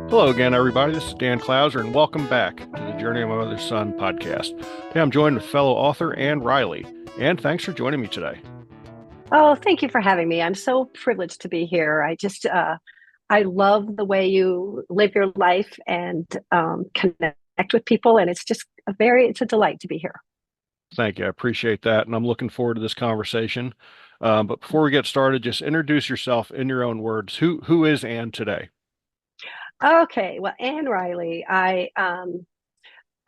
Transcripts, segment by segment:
Hello again, everybody. This is Dan Clouser, and welcome back to the Journey of My Mother's Son podcast. Today I'm joined with fellow author Ann Riley. Ann, thanks for joining me today. Oh, thank you for having me. I'm so privileged to be here. I love the way you live your life and connect with people, and it's a delight to be here. Thank you. I appreciate that, and I'm looking forward to this conversation. But before we get started, just introduce yourself in your own words. Who is Ann today? Okay, well, Anne Riley, I'm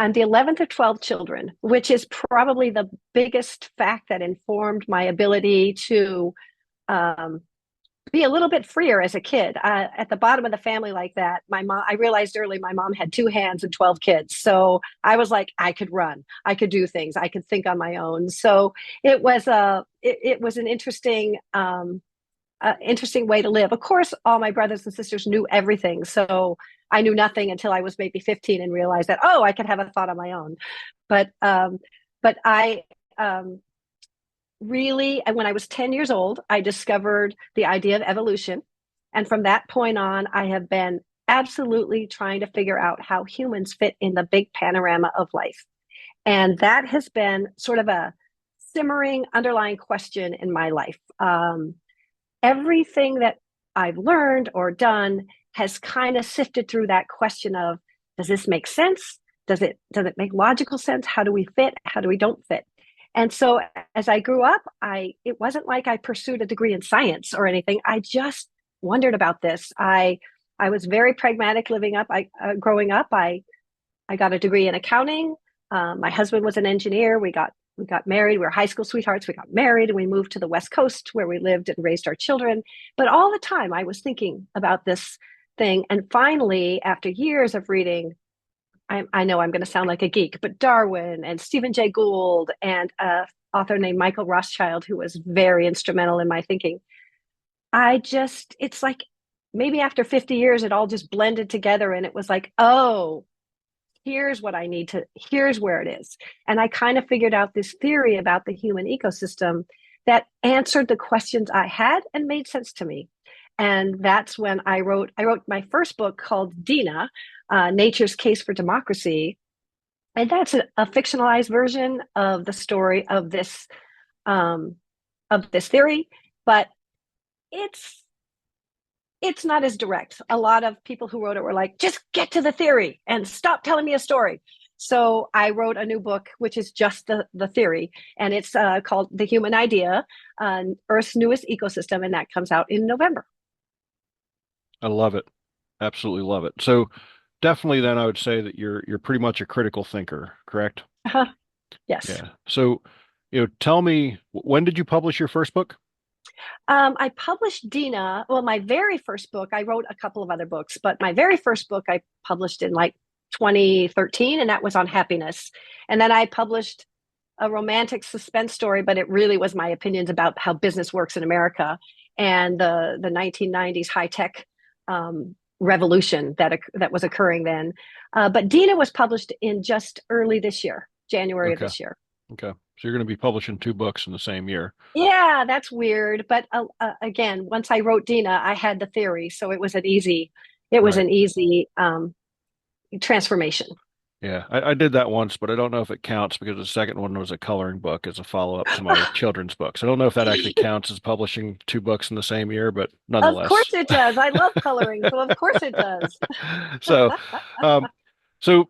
the 11th of 12 children, which is probably the biggest fact that informed my ability to um, be a little bit freer as a kid. At the bottom of the family like that, I realized early my mom had two hands and 12 kids. So I was like, I could run, I could do things, I could think on my own. So it was an interesting way to live. Of course, all my brothers and sisters knew everything. So I knew nothing until I was maybe 15 and realized that, oh, I could have a thought on my own. But, um, but I, really, and when I was 10 years old, I discovered the idea of evolution. And from that point on, I have been absolutely trying to figure out how humans fit in the big panorama of life. And that has been sort of a simmering underlying question in my life. Everything that I've learned or done has kind of sifted through that question of, does this make sense? Does it make logical sense? How do we fit? How do we don't fit? And so as I grew up, I it wasn't like I pursued a degree in science or anything. I just wondered about this. I was very pragmatic living up. Growing up, I got a degree in accounting. My husband was an engineer. We got married. We were high school sweethearts. We got married and we moved to the West Coast where we lived and raised our children. But all the time I was thinking about this thing. And finally, after years of reading, I know I'm going to sound like a geek, but Darwin and Jay Gould and an author named Michael Rothschild, who was very instrumental in my thinking. It's like maybe after 50 years, it all just blended together. And it was like, oh, here's where it is. And I kind of figured out this theory about the human ecosystem that answered the questions I had and made sense to me. And that's when I wrote my first book called Dina, Nature's Case for Democracy. And that's a fictionalized version of the story um, of this theory, but it's it's not as direct. A lot of people who wrote it were like, just get to the theory and stop telling me a story. So I wrote a new book, which is just the theory, and it's called The Human Idea, Earth's Newest Ecosystem, and that comes out in November. I love it. Absolutely love it. So definitely then I would say that you're pretty much a critical thinker, correct? Yes. Yeah. So, tell me, when did you publish your first book? I published Dina. Well, my very first book, I wrote a couple of other books, but my very first book I published in like 2013, and that was on happiness. And then I published a romantic suspense story, but it really was my opinions about how business works in America and the 1990s high tech revolution that was occurring then. But Dina was published in just early this year, January of Okay. this year. Okay. So you're going to be publishing two books in the same year. Yeah, that's weird. But again, once I wrote Dina, I had the theory, so it was Right. an easy transformation. Yeah. I did that once, but I don't know if it counts because the second one was a coloring book as a follow-up to my children's books. I don't know if that actually counts as publishing two books in the same year, but Of nonetheless. course it does. I love coloring, so of course it does. So, um, so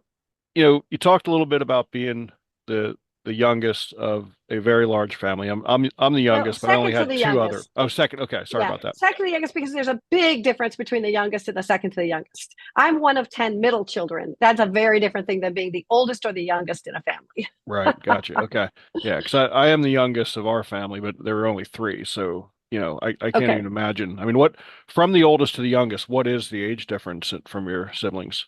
you talked a little bit about being the the youngest of a very large family. I'm the Well, youngest, but I only second to had the two other. youngest. Oh, second. Okay, sorry Yeah, about that. second to the youngest because there's a big difference between the youngest and the second to the youngest. I'm one of 10 middle children. That's a very different thing than being the oldest or the youngest in a family. Right, gotcha. Okay, yeah, because I am the youngest of our family, but there were only three, so I can't even Okay. imagine. I mean, what from the oldest to the youngest, what is the age difference from your siblings?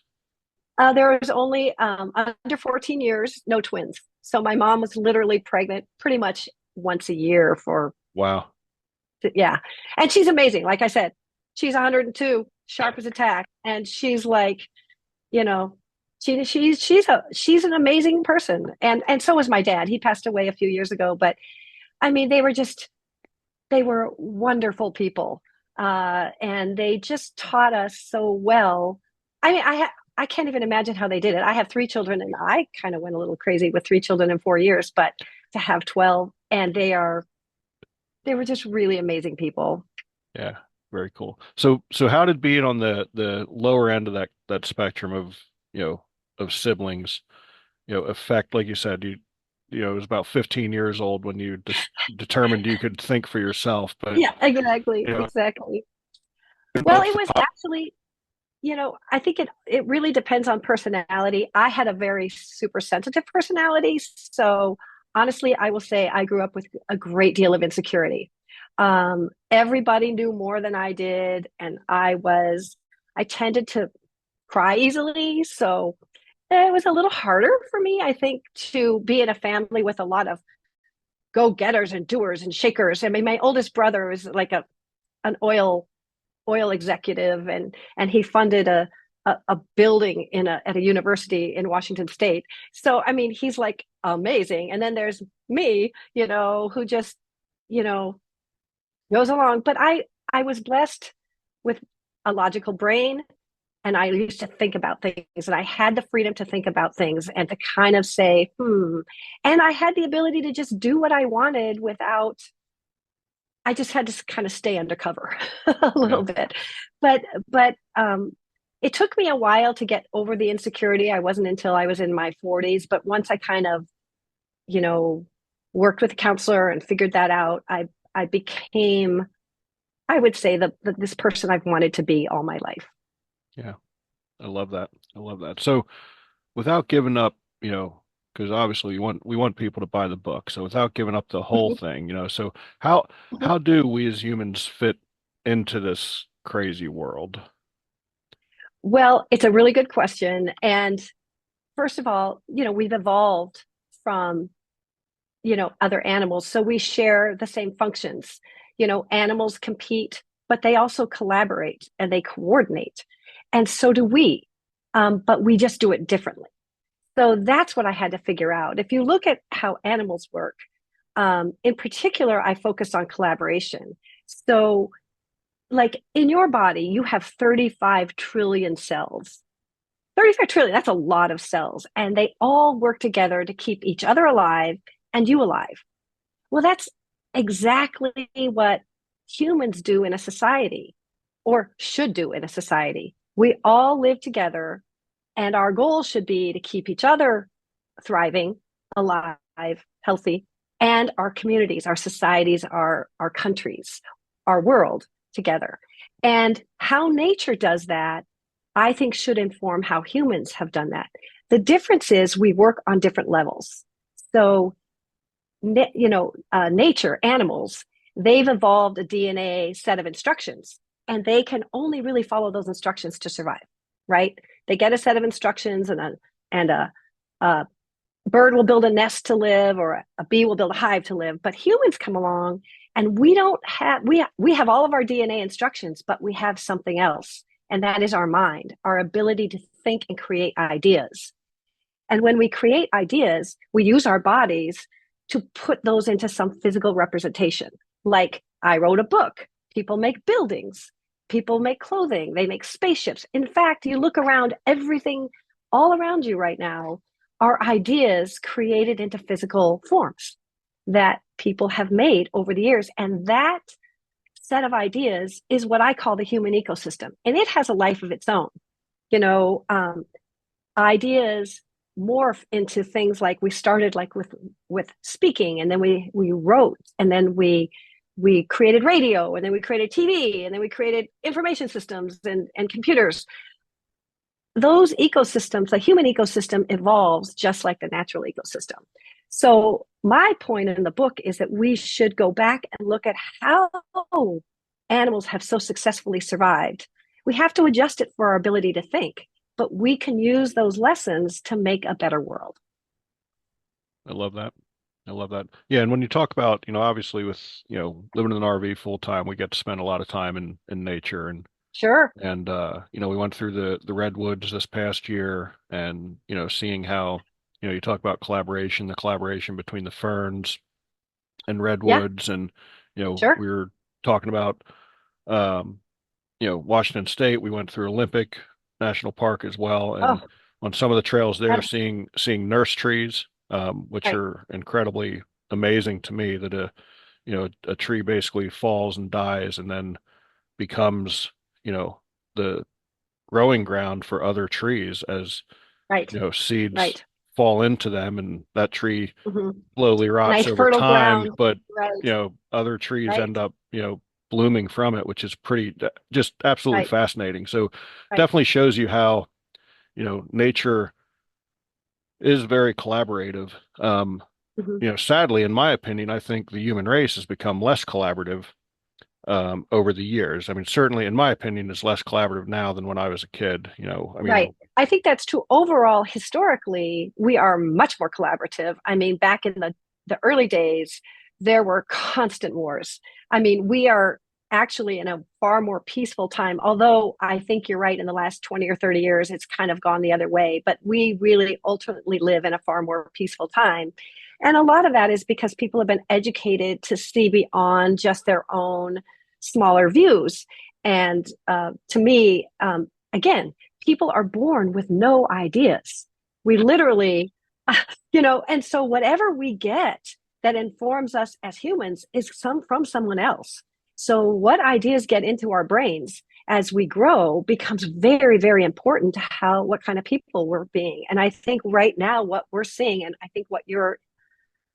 There was only under 14 years, no twins. So my mom was literally pregnant pretty much once a year Wow. yeah. And she's amazing. Like I said, she's 102, sharp as a tack. And she's like, you know, she's an amazing person. And so was my dad. He passed away a few years ago, but I mean, they were wonderful people. And they just taught us so well. I mean, I can't even imagine how they did it. I have three children, and I kind of went a little crazy with three children in 4 years, but to have 12, and they were just really amazing people. Yeah, very cool. So how did being on the lower end of that spectrum of, of siblings, affect, like you said, it was about 15 years old when you just determined you could think for yourself, but Yeah, exactly, you know, exactly. Well, both it was actually, I think it really depends on personality. I had a very super sensitive personality, so honestly, I will say I grew up with a great deal of insecurity. Everybody knew more than I did, and I tended to cry easily, so it was a little harder for me, I think, to be in a family with a lot of go-getters and doers and shakers. I mean, my oldest brother was like an oil executive, and he funded a building at a university in Washington State. So I mean, he's like amazing. And then there's me, who just you know goes along. But I was blessed with a logical brain, and I used to think about things, and I had the freedom to think about things and to kind of say, and I had the ability to just do what I wanted without. I just had to kind of stay undercover a little yeah, bit. But it took me a while to get over the insecurity. I wasn't until I was in my 40s, but once I kind of, you know, worked with a counselor and figured that out, I became, I would say, this person I've wanted to be all my life. yeah, I love that. I love that. So without giving up, because obviously we want people to buy the book. So without giving up the whole Mhm. thing, so how do we as humans fit into this crazy world? Well, it's a really good question. And first of all, we've evolved from other animals, so we share the same functions. Animals compete, but they also collaborate and they coordinate, and so do we. But we just do it differently. So that's what I had to figure out. If you look at how animals work, in particular, I focused on collaboration. So like in your body, you have 35 trillion cells. 35 trillion, that's a lot of cells, and they all work together to keep each other alive and you alive. Well, that's exactly what humans do in a society, or should do in a society. We all live together, and our goal should be to keep each other thriving, alive, healthy, and our communities, our societies, our countries, our world together. And how nature does that, I think, should inform how humans have done that. The difference is we work on different levels. So nature, animals, they've evolved a DNA set of instructions, and they can only really follow those instructions to survive, right? They get a set of instructions, and a bird will build a nest to live, or a bee will build a hive to live. But humans come along, and we have all of our DNA instructions, but we have something else, and that is our mind, our ability to think and create ideas. And when we create ideas, we use our bodies to put those into some physical representation. Like I wrote a book, people make buildings, people make clothing, they make spaceships. In fact, you look around, everything all around you right now are ideas created into physical forms that people have made over the years. And that set of ideas is what I call the human ecosystem. And it has a life of its own. You know, ideas morph into things like we started like with speaking, and then we wrote, and then we created radio, and then we created TV, and then we created information systems and computers. Those ecosystems, the human ecosystem, evolves just like the natural ecosystem. So my point in the book is that we should go back and look at how animals have so successfully survived. We have to adjust it for our ability to think, but we can use those lessons to make a better world. I love that. I love that. Yeah, and when you talk about, obviously with, living in an RV full time, we get to spend a lot of time in nature Sure. we went through the redwoods this past year and, seeing how, you talk about collaboration, the collaboration between the ferns and Yeah, redwoods and, sure. we were talking about um, Washington State, we went through Olympic. National Park as well, and Oh, on some of the trails there, ab- seeing nurse trees, which right, are incredibly amazing to me. That a tree basically falls and dies, and then becomes you know the growing ground for other trees as right, seeds right. fall into them, and that tree Hmm. slowly rots Nice over fertile time, ground. but Right, other trees right, end up blooming from it, which is pretty just absolutely right, fascinating. So right. definitely shows you how nature is very collaborative. Hmm. Sadly, in my opinion, I think the human race has become less collaborative over the years. I mean, certainly, in my opinion, is less collaborative now than when I was a kid. I mean, Right. I think that's true. Overall, historically, we are much more collaborative. I mean, back in the early days, there were constant wars. I mean, we are actually in a far more peaceful time, although I think you're right, in the last 20 or 30 years, it's kind of gone the other way. But we really ultimately live in a far more peaceful time. And a lot of that is because people have been educated to see beyond just their own smaller views. And to me, again, people are born with no ideas. We literally, and so whatever we get that informs us as humans is from someone else. So what ideas get into our brains as we grow becomes very, very important to what kind of people we're being. And I think right now what we're seeing, and I think what you're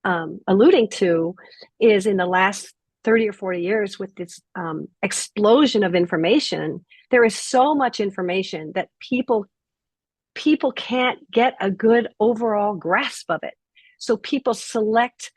alluding to, is in the last 30 or 40 years with this explosion of information, there is so much information that people can't get a good overall grasp of it. So people select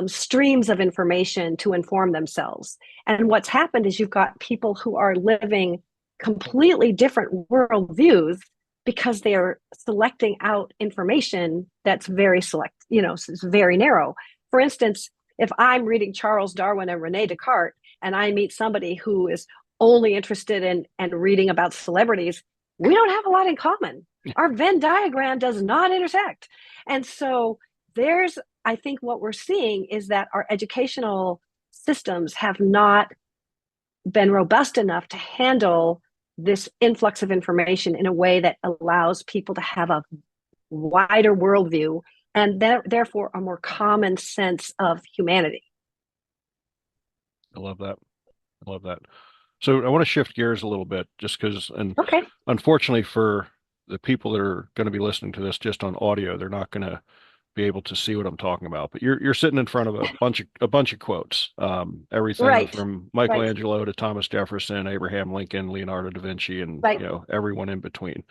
streams of information to inform themselves. And what's happened is you've got people who are living completely different worldviews because they are selecting out information that's very select, it's very narrow. For instance, if I'm reading Charles Darwin and Rene Descartes, and I meet somebody who is only interested in and reading about celebrities, we don't have a lot in common. Our Venn diagram does not intersect. And so there's, I think what we're seeing is that our educational systems have not been robust enough to handle this influx of information in a way that allows people to have a wider worldview and therefore a more common sense of humanity. I love that. I love that. So I want to shift gears a little bit just because, and Okay. unfortunately for the people that are going to be listening to this just on audio, they're not going to be able to see what I'm talking about. But you're sitting in front of a bunch of quotes, everything Right. from Right. Michelangelo to Thomas Jefferson, Abraham Lincoln, Leonardo da Vinci, and Right. everyone in between.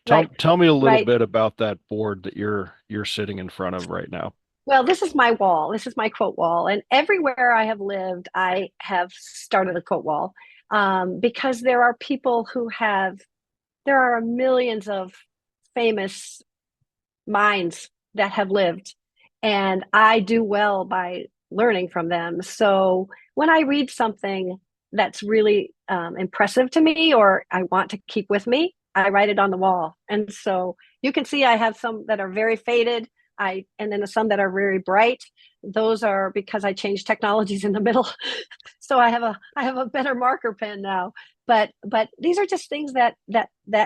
Tell Right. tell me a little Right. bit about that board that you're sitting in front of right now. Well, this is my wall. This is my quote wall. And everywhere I have lived, I have started a quote wall, because there are people there are millions of famous minds that have lived, and I do well by learning from them. So when I read something that's really impressive to me or I want to keep with me, I write it on the wall. And so you can see I have some that are very faded. And then some that are very bright. Those are because I changed technologies in the middle. So I have a better marker pen now. But these are just things that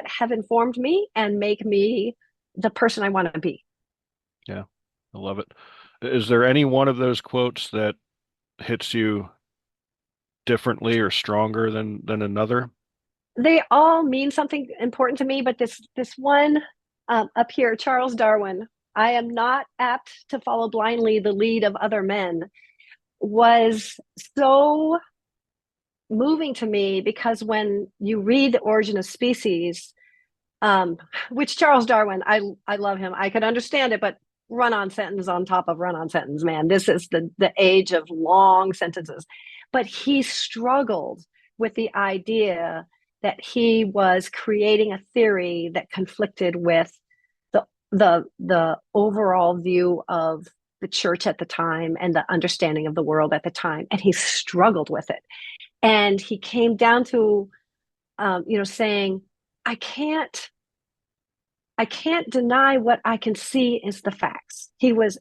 have informed me and make me the person I want to be. Yeah, I love it. Is there any one of those quotes that hits you differently or stronger than another? They all mean something important to me, but this one up here, Charles Darwin, I am not apt to follow blindly the lead of other men, was so moving to me because when you read The Origin of Species, um, which Charles Darwin, I love him. I could understand it, but run-on sentence on top of run-on sentence, man. This is the age of long sentences. But he struggled with the idea that he was creating a theory that conflicted with the overall view of the church at the time and the understanding of the world at the time. And he struggled with it. And he came down to saying, I can't I can't deny what I can see is the facts. He was,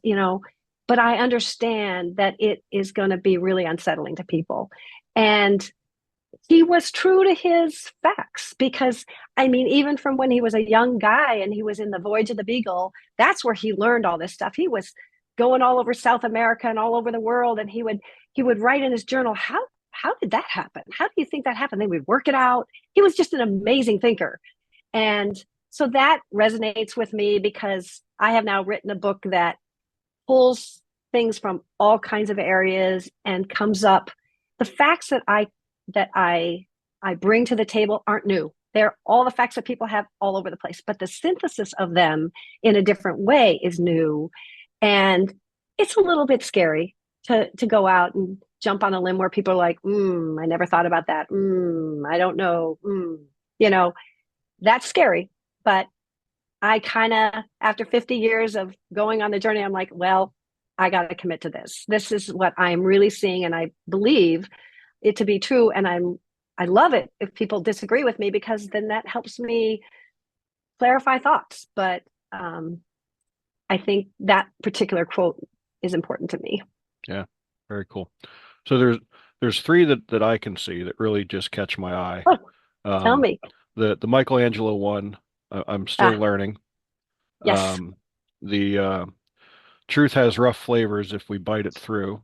but I understand that it is going to be really unsettling to people. And he was true to his facts because I mean, even from when he was a young guy and he was in the Voyage of the Beagle, that's where he learned all this stuff. He was going all over South America and all over the world, and he would write in his journal, how did that happen? How do you think that happened? They would work it out. He was just an amazing thinker. And so that resonates with me because I have now written a book that pulls things from all kinds of areas and comes up. The facts that I bring to the table aren't new. They're all the facts that people have all over the place, but the synthesis of them in a different way is new. And it's a little bit scary to go out and jump on a limb where people are like, I never thought about that. I don't know. You know, that's scary. But I kind of, after 50 years of going on the journey, I'm like, well, I got to commit to this. This is what I'm really seeing, and I believe it to be true. And I love it if people disagree with me because then that helps me clarify thoughts. But I think that particular quote is important to me. Yeah, very cool. So there's three that I can see that really just catch my eye. Oh, tell Um, me. the Michelangelo one, I'm still Ah, learning. yes, The Truth Has Rough Flavors If We Bite It Through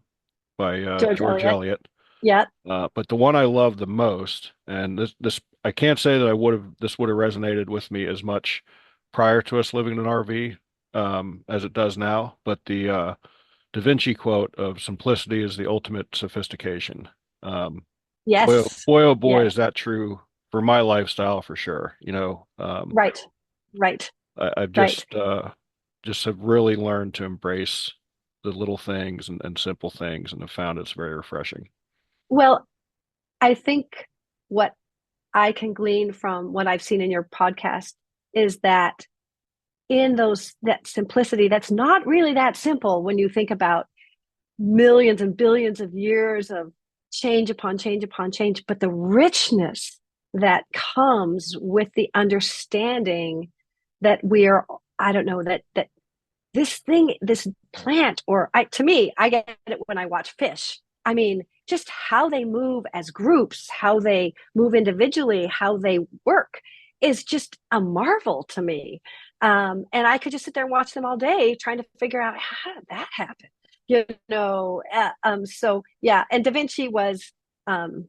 by George George Eliot. Eliot. Yeah, But the one I love the most, and this I can't say that this would have resonated with me as much prior to us living in an RV as it does now. But the Da Vinci quote of "Simplicity is the ultimate sophistication." Um, yes, boy, oh boy, yes, is that true for my lifestyle for sure. right, right, I've right. just have really learned to embrace the little things and simple things, and have found it's very refreshing. Well, I think what I can glean from what I've seen in your podcast is that in those that simplicity, that's not really that simple when you think about millions and billions of years of change upon change upon change, but the richness that comes with the understanding that we are, I don't know, that this thing, this plant, or to me, I get it when I watch fish. I mean, just how they move as groups, how they move individually, how they work is just a marvel to me. And I could just sit there and watch them all day trying to figure out how did that happen? So yeah, and um,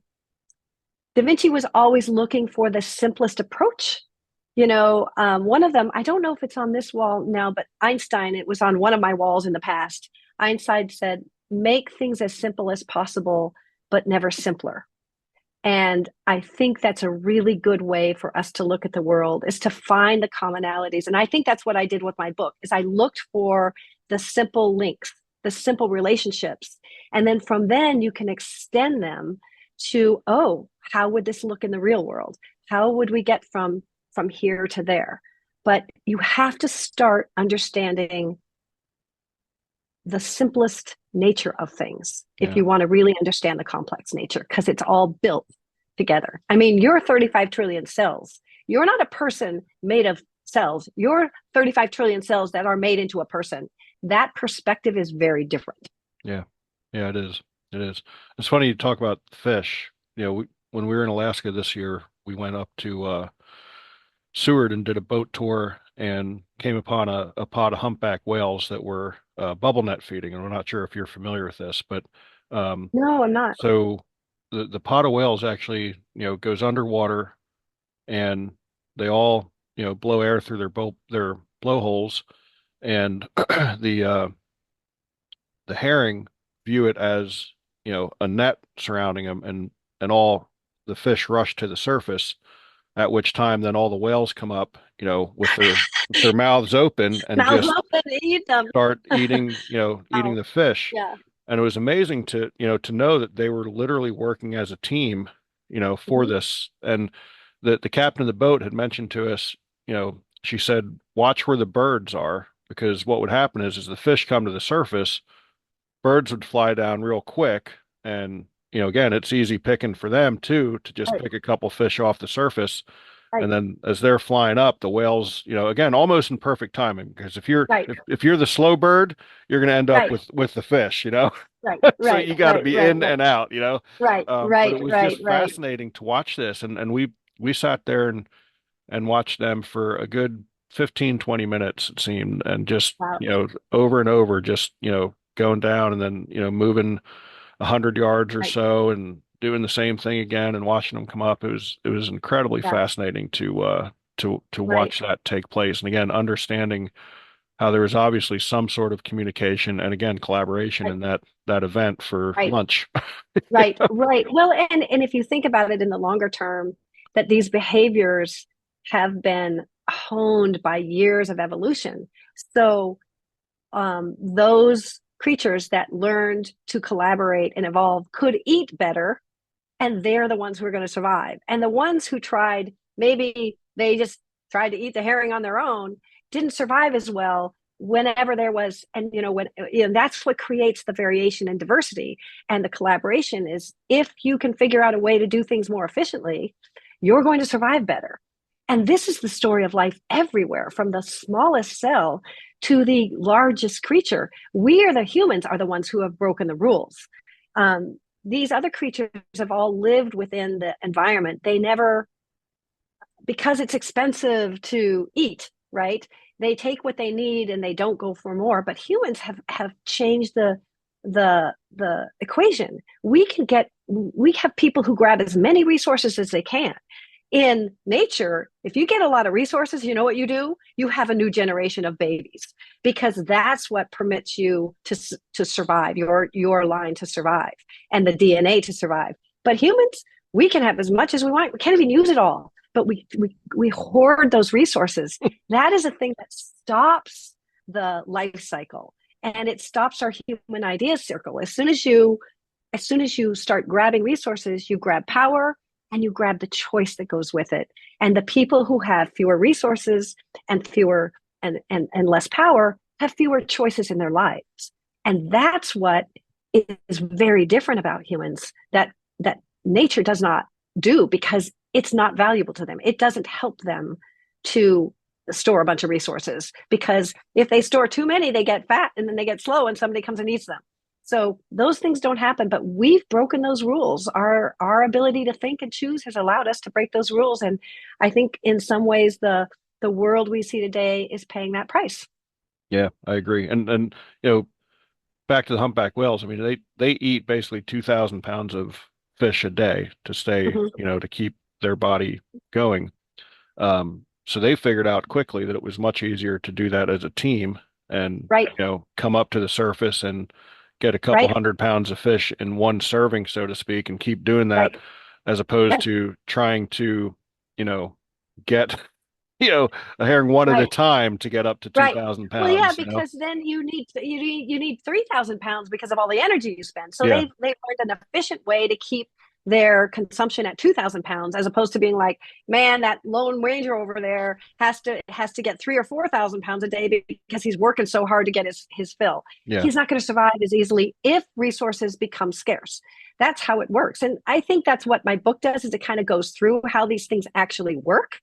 Da Vinci was always looking for the simplest approach. One of them, I don't know if it's on this wall now, but Einstein, it was on one of my walls in the past. Einstein said, make things as simple as possible, but never simpler. And I think that's a really good way for us to look at the world is to find the commonalities. And I think that's what I did with my book is I looked for the simple links, the simple relationships. And then from then you can extend them to, oh, how would this look in the real world? How would we get from here to there? But you have to start understanding the simplest nature of things if Yeah. you want to really understand the complex nature because it's all built together. I mean, you're 35 trillion cells. You're not a person made of cells. You're 35 trillion cells that are made into a person. That perspective is very different. Yeah. Yeah, it is. It is. It's funny you talk about fish. When we were in Alaska this year, we went up to Seward and did a boat tour and came upon a pod of humpback whales that were bubble net feeding. And I'm not sure if you're familiar with this, but um, No, I'm not. so the pod of whales actually, goes underwater and they all, blow air through their blowholes, and the herring view it as, a net surrounding them, and all the fish rush to the surface, at which time then all the whales come up, with their mouths open and Mouth just open and eat them. start eating, eating Wow. the fish. Yeah. And it was amazing to know that they were literally working as a team, for Mm-hmm. this. And the captain of the boat had mentioned to us, she said, watch where the birds are, because what would happen is the fish come to the surface, birds would fly down real quick. And, again, it's easy picking for them too, to just Right. pick a couple fish off the surface. Right. And then as they're flying up, the whales, again, almost in perfect timing, because if you're Right. if you're the slow bird, you're going to end up Right. with the fish. right, So right, you got to right, be right, in right, and out, you know. right, But right, it was right, just right. fascinating to watch this, and we sat there and watched them for a good 15, 20 minutes, it seemed, and just, Wow. over and over, just, going down and then, moving 100 yards or Right, so and doing the same thing again and watching them come up. It was incredibly yeah, fascinating to right, watch that take place. And again, understanding how there was obviously some sort of communication and again collaboration right, in that event for right. lunch. Right, right. Well, and if you think about it in the longer term, that these behaviors have been honed by years of evolution. So those creatures that learned to collaborate and evolve could eat better, and they're the ones who are going to survive. And the ones who tried, maybe they just tried to eat the herring on their own, didn't survive as well whenever there was, and that's what creates the variation and diversity. And the collaboration is, if you can figure out a way to do things more efficiently, you're going to survive better. And this is the story of life everywhere, from the smallest cell to the largest creature. We are the humans are the ones who have broken the rules. These other creatures have all lived within the environment. They never, because it's expensive to eat, right? They take what they need and they don't go for more. But humans have changed the equation. We have people who grab as many resources as they can. In nature, if you get a lot of resources, you know what you do? You have a new generation of babies, because that's what permits you to survive, your line to survive, and the DNA to survive. But humans, we can have as much as we want. We can't even use it all, but we hoard those resources. That is a thing that stops the life cycle, and it stops our human idea circle. As soon as you start grabbing resources, you grab power, and you grab the choice that goes with it. And the people who have fewer resources and fewer and less power have fewer choices in their lives. And that's what is very different about humans, that nature does not do, because it's not valuable to them. It doesn't help them to store a bunch of resources, because if they store too many, they get fat and then they get slow and somebody comes and eats them. So those things don't happen, but we've broken those rules. Our ability to think and choose has allowed us to break those rules. And I think in some ways the world we see today is paying that price. Yeah, I agree. And back to the humpback whales. I mean, they eat basically 2,000 pounds of fish a day to stay, Mm-hmm. to keep their body going. So they figured out quickly that it was much easier to do that as a team and, Right, come up to the surface and get a couple right, 100 pounds of fish in one serving, so to speak, and keep doing that right, as opposed right, to trying to, you know, get, a herring one at a right. time to get up to Right. 2,000 Well, yeah, pounds. because then you need 3,000 pounds because of all the energy you spend. So Yeah. they learned an efficient way to keep their consumption at 2,000 pounds, as opposed to being like, man, that lone ranger over there has to get 3 or 4,000 pounds a day because he's working so hard to get his fill. Yeah. He's not going to survive as easily if resources become scarce. That's how it works. And I think that's what my book does, is it kind of goes through how these things actually work,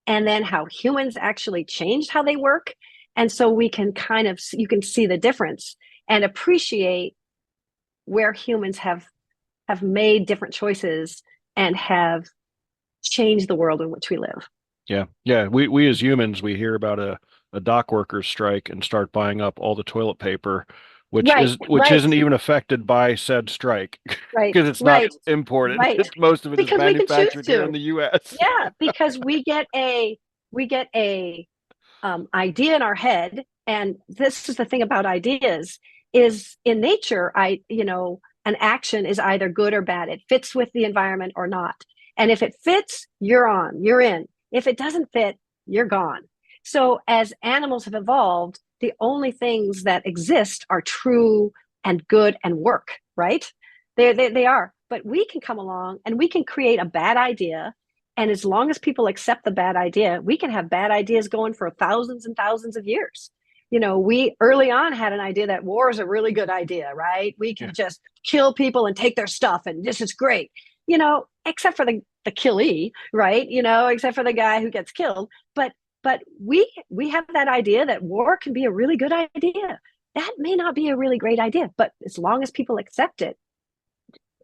and then how humans actually changed how they work. And so we can you can see the difference and appreciate where humans have made different choices and have changed the world in which we live. Yeah. Yeah. We as humans, we hear about a dock workers strike and start buying up all the toilet paper, which Right, which right, isn't even affected by said strike right, because it's not right, imported. right. It's most of it is Because we can choose manufactured here in to. the US. Yeah, because we get a idea in our head. And this is the thing about ideas, is in nature, an action is either good or bad. It fits with the environment or not. And if it fits, you're in. If it doesn't fit, you're gone. So as animals have evolved, the only things that exist are true and good and work, right? They are. But we can come along and we can create a bad idea, and as long as people accept the bad idea, we can have bad ideas going for thousands and thousands of years. We early on had an idea that war is a really good idea, right? We Yeah. can just kill people and take their stuff, and this is great, except for the killee, right? Except for the guy who gets killed. But we have that idea that war can be a really good idea. that may not be a really great idea, but as long as people accept it,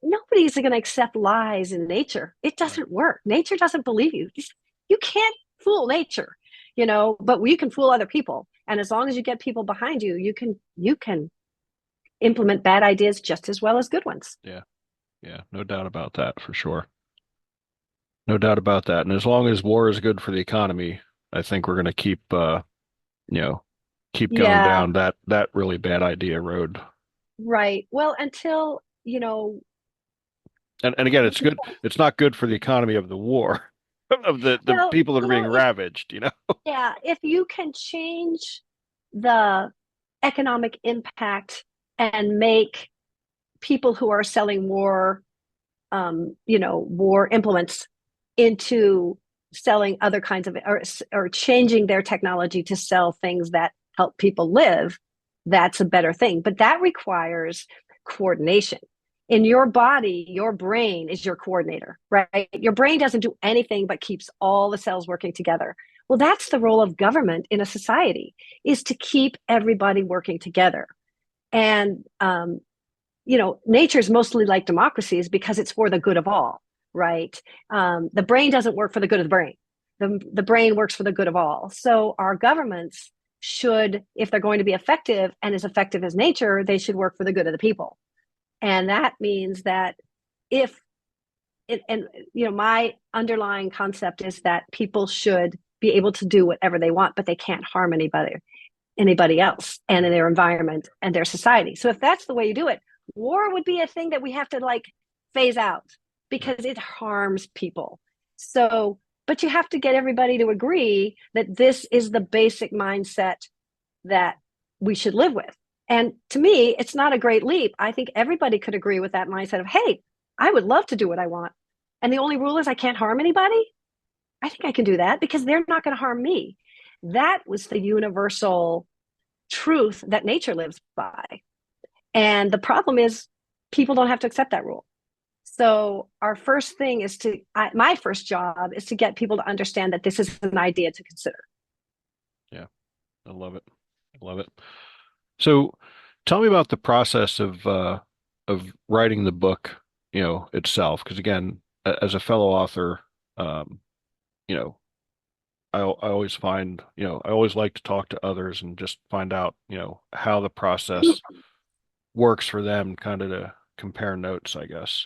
nobody's going to accept lies in nature. It Right. doesn't work. Nature doesn't believe you. You can't fool nature, but we can fool other people. And as long as you get people behind you, you can implement bad ideas just as well as good ones. Yeah. Yeah. No doubt about that for sure. No doubt about that. And as long as war is good for the economy, I think we're going to you know, keep going Yeah, down that really bad idea road. right. Well, until, And again, it's good. people, It's not good for the economy of the war, of the well, people that are being if ravaged, you know? yeah, if you can change the economic impact and make people who are selling war implements into selling other kinds of, or changing their technology to sell things that help people live, that's a better thing. But that requires coordination. In your body, your brain is your coordinator, right? Your brain doesn't do anything but keeps all the cells working together. Well, that's the role of government in a society, is to keep everybody working together. And nature's mostly like democracies because it's for the good of all, right? The brain doesn't work for the good of the brain. The brain works for the good of all. So our governments should, if they're going to be effective and as effective as nature, they should work for the good of the people. And that means that if and my underlying concept is that people should be able to do whatever they want, but they can't harm anybody else and in their environment and their society. So if that's the way you do it, war would be a thing that we have to like phase out Yeah. because it harms people. So, but you have to get everybody to agree that this is the basic mindset that we should live with. And to me, it's not a great leap. I think everybody could agree with that mindset of, hey, I would love to do what I want. And the only rule is I can't harm anybody. I think I can do that because they're not going to harm me. That was the universal truth that nature lives by. And the problem is people don't have to accept that rule. So our first thing is my first job is to get people to understand that this is an idea to consider. Yeah. I love it. I love it. So tell me about the process of writing the book, itself. Because again, as a fellow author, um, you know, I always find, I always like to talk to others and just find out, how the process works for them, kind of to compare notes, I guess.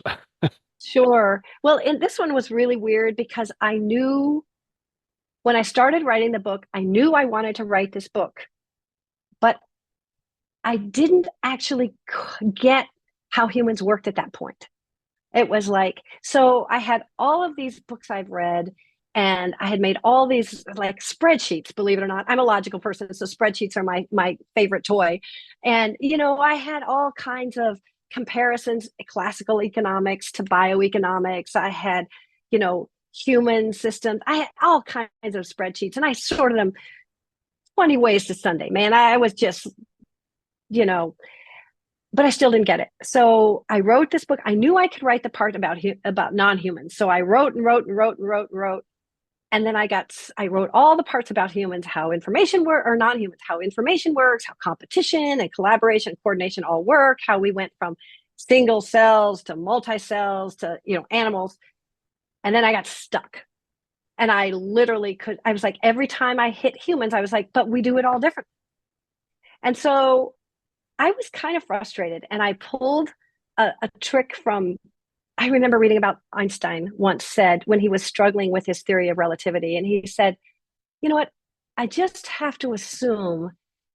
Sure. Well, and this one was really weird because I knew when I started writing the book, I knew I wanted to write this book, but I didn't actually get how humans worked at that point. It was like, so I had all of these books I've read, and I had made all these like spreadsheets, believe it or not. I'm a logical person, so spreadsheets are my favorite toy. And I had all kinds of comparisons, classical economics to bioeconomics. I had, human systems. I had all kinds of spreadsheets, and I sorted them 20 ways to Sunday. Man, I was just, you know, but I still didn't get it. So I wrote this book. I knew I could write the part about non-humans. So I wrote and wrote and wrote and wrote and wrote. And then I wrote all the parts about humans, how information work or non-humans, how information works, how competition and collaboration and coordination all work, how we went from single cells to multi-cells to, animals. And then I got stuck. And I was like, every time I hit humans, I was like, but we do it all different. And so I was kind of frustrated, and I pulled a trick from. I remember reading about Einstein once said when he was struggling with his theory of relativity, and he said, "You know what? I just have to assume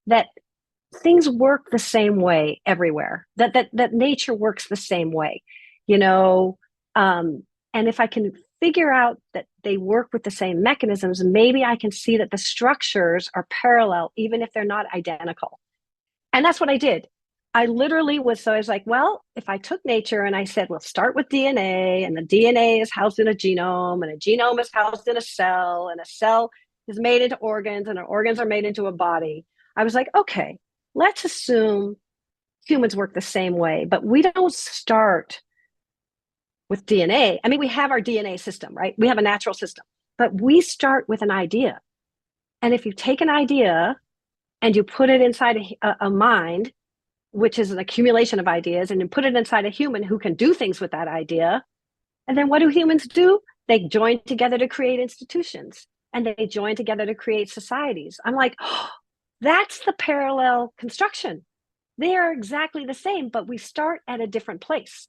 that things work the same way everywhere. That nature works the same way, you know. And if I can figure out that they work with the same mechanisms, maybe I can see that the structures are parallel, even if they're not identical." And that's what I did. I was like, well, if I took nature and I said, well, start with DNA, and the DNA is housed in a genome, and a genome is housed in a cell, and a cell is made into organs, and our organs are made into a body. I was like, okay, let's assume humans work the same way, but we don't start with DNA. I mean, we have our DNA system, right? We have a natural system, but we start with an idea. And if you take an idea and you put it inside a mind, which is an accumulation of ideas, and you put it inside a human who can do things with that idea. And then what do humans do? They join together to create institutions, and they join together to create societies. I'm like, oh, that's the parallel construction. They are exactly the same, but we start at a different place.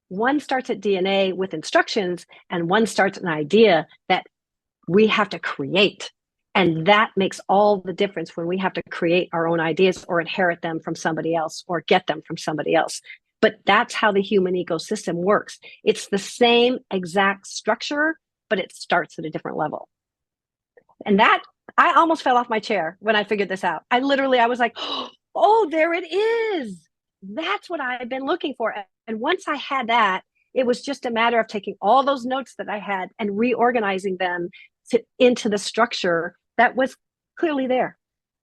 One starts at DNA with instructions, and one starts an idea that we have to create. And that makes all the difference when we have to create our own ideas or inherit them from somebody else or get them from somebody else. But that's how the human ecosystem works. It's the same exact structure, but it starts at a different level. And that, I almost fell off my chair when I figured this out. I was like, oh, there it is. That's what I've been looking for. And once I had that, it was just a matter of taking all those notes that I had and reorganizing them into the structure that was clearly there.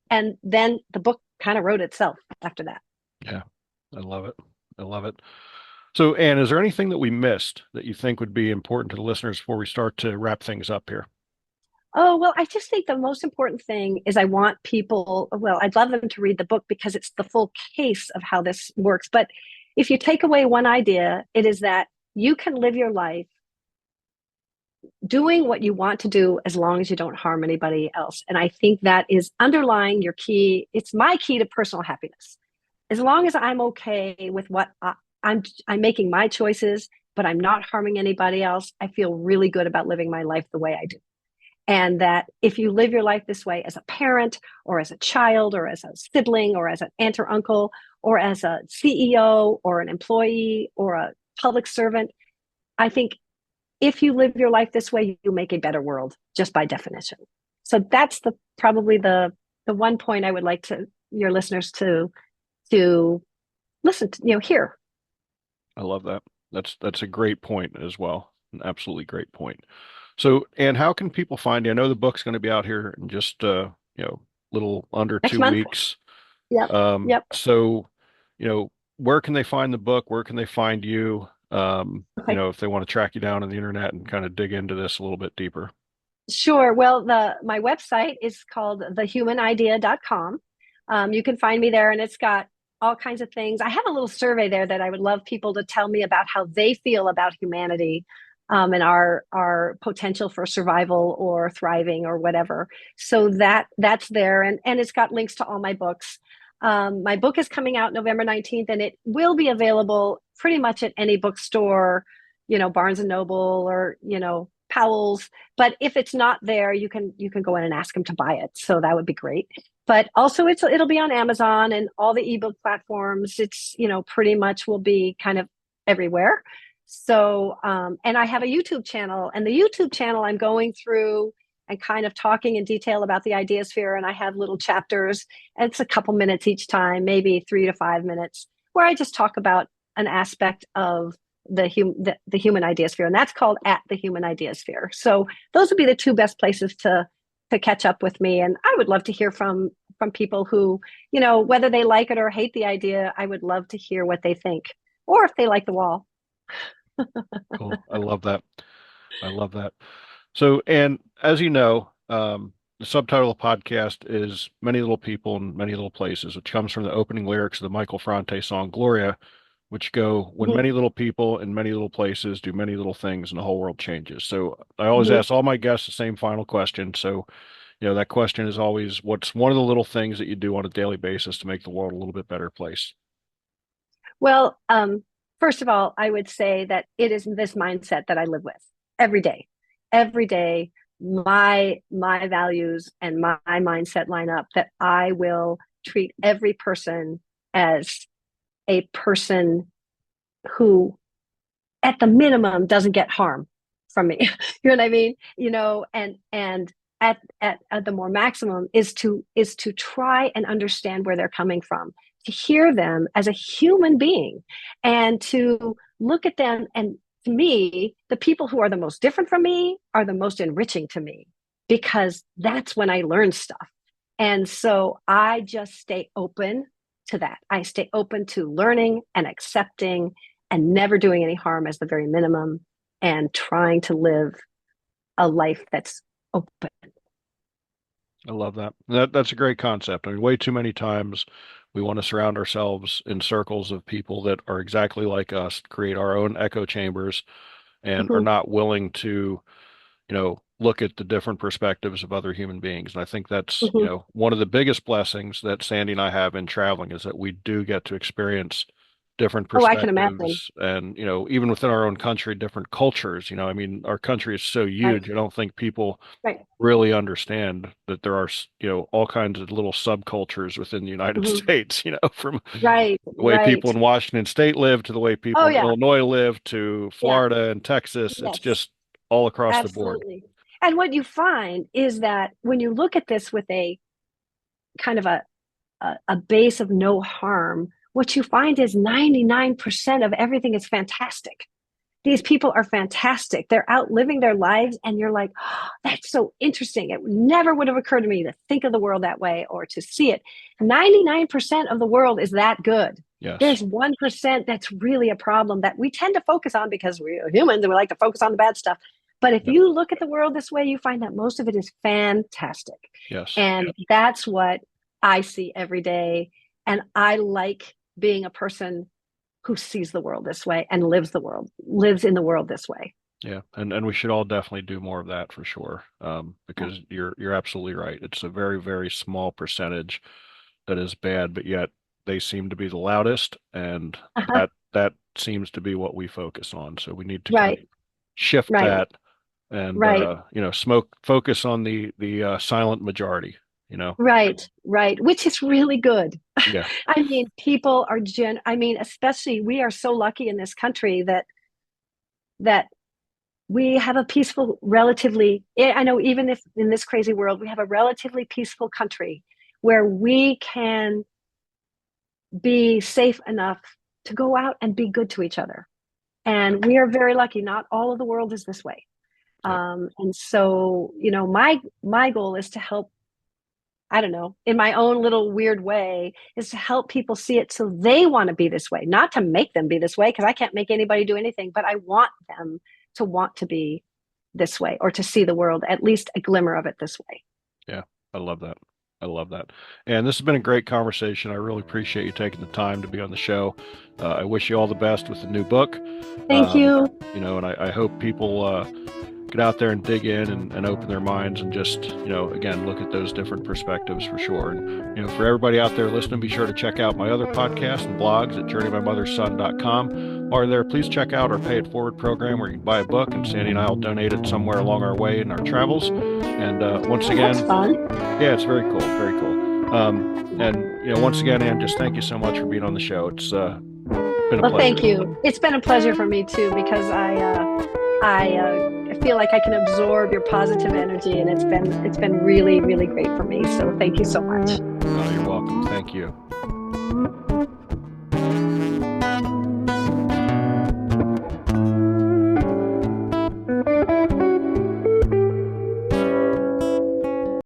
And then the book kind of wrote itself after that. Yeah, I love it. I love it. So, Anne, is there anything that we missed that you think would be important to the listeners before we start to wrap things up here? Oh, well, I just think the most important thing is I want people, well, I'd love them to read the book because it's the full case of how this works. But if you take away one idea, it is that you can live your life doing what you want to do as long as you don't harm anybody else. And I think that is underlying your key. It's my key to personal happiness. As long as I'm okay with what I'm making my choices, but I'm not harming anybody else, I feel really good about living my life the way I do. And that if you live your life this way as a parent or as a child or as a sibling or as an aunt or uncle or as a CEO or an employee or a public servant, I think if you live your life this way, you make a better world just by definition. So that's probably the one point I would like to your listeners to listen to, hear. I love that. That's a great point as well. An absolutely great point. So, and how can people find you? I know the book's going to be out here in just little under Next two month. weeks. Yep. Yep. So, where can they find the book? Where can they find you? Okay. If they want to track you down on the internet and kind of dig into this a little bit deeper. Sure. Well, my website is called thehumanidea.com. You can find me there, and it's got all kinds of things. I have a little survey there that I would love people to tell me about how they feel about humanity, and our potential for survival or thriving or whatever. So that's there, and it's got links to all my books. My book is coming out November 19th, and it will be available pretty much at any bookstore, Barnes and Noble or Powell's. But if it's not there, you can go in and ask them to buy it. So that would be great. But also it'll be on Amazon and all the ebook platforms. It's pretty much will be kind of everywhere. So and I have a YouTube channel, and the YouTube channel I'm going through and kind of talking in detail about the idea sphere, and I have little chapters. And it's a couple minutes each time, maybe 3 to 5 minutes, where I just talk about an aspect of the human idea sphere, and that's called at the human idea sphere. So those would be the two best places to catch up with me. And I would love to hear from people who, whether they like it or hate the idea. I would love to hear what they think, or if they like the wall. Cool. I love that. I love that. So, and as you know, the subtitle of the podcast is Many Little People in Many Little Places, which comes from the opening lyrics of the Michael Franti song Gloria, which go, when Mm-hmm. many little people in many little places do many little things and the whole world changes. So I always Mm-hmm. ask all my guests the same final question. So, that question is always, what's one of the little things that you do on a daily basis to make the world a little bit better place? Well, first of all, I would say that it is this mindset that I live with every day. Every day, my values and my mindset line up, that I will treat every person as a person who, at the minimum, doesn't get harm from me. You know what I mean? And at the more maximum is to try and understand where they're coming from, to hear them as a human being, and to look at them. And to me, the people who are the most different from me are the most enriching to me, because that's when I learn stuff. And so I just stay open to that. I stay open to learning and accepting and never doing any harm as the very minimum, and trying to live a life that's open. I love that. That's a great concept. I mean, way too many times we want to surround ourselves in circles of people that are exactly like us, create our own echo chambers, and are Hmm. not willing to, look at the different perspectives of other human beings. And I think that's, Hmm. one of the biggest blessings that Sandy and I have in traveling is that we do get to experience different Oh, I can imagine. perspectives and, even within our own country, different cultures. I mean, our country is so Right. huge. I don't think people Right. really understand that there are, all kinds of little subcultures within the United Hmm. States, from Right. the way Right. people in Washington State live to the way Oh, people in yeah. Illinois live to Yeah. Florida and Texas. It's Yes. just all across the board. Absolutely. And what you find is that when you look at this with a kind of a base of no harm, what you find is 99% of everything is fantastic. These people are fantastic. They're out living their lives, and you're like, oh, that's so interesting. It never would have occurred to me to think of the world that way or to see it. 99% of the world is that good. Yes. There's 1% that's really a problem that we tend to focus on because we're humans and we like to focus on the bad stuff. But if Yep. you look at the world this way, you find that most of it is fantastic. Yes. And that's what I see every day. And I like being a person who sees the world this way and lives in the world this way. Yeah. And we should all definitely do more of that for sure. Because you're absolutely right. It's a very, very small percentage that is bad, but yet they seem to be the loudest, and Uh-huh. that seems to be what we focus on. So we need to kind of Right, shift right, that and right, focus on the silent majority, you know. right, which is really good. Yeah. I mean, people are I mean, especially we are so lucky in this country that we have a peaceful, relatively, I know even if in this crazy world, we have a relatively peaceful country where we can be safe enough to go out and be good to each other. And we are very lucky. Not all of the world is this way. Yeah. And so, my goal is to help. I don't know, in my own little weird way, is to help people see it so they want to be this way, not to make them be this way, because I can't make anybody do anything, but I want them to want to be this way or to see the world, at least a glimmer of it this way. Yeah. I love that. I love that. And this has been a great conversation. I really appreciate you taking the time to be on the show. I wish you all the best with the new book. Thank Um, you. and I hope people get out there and dig in and open their minds and just, again, look at those different perspectives for sure. And, for everybody out there listening, be sure to check out my other podcasts and blogs at journeymymotherson.com. While there, please check out our Pay It Forward program where you can buy a book and Sandy and I will donate it somewhere along our way in our travels. And once Oh, that's again, fun. yeah, it's very cool, very cool. And once again, Ann, just thank you so much for being on the show. It's been a Well, pleasure. thank you. It's been a pleasure for me too, because I feel like I can absorb your positive energy, and it's been really, really great for me. So thank you so much. You're welcome. Thank you.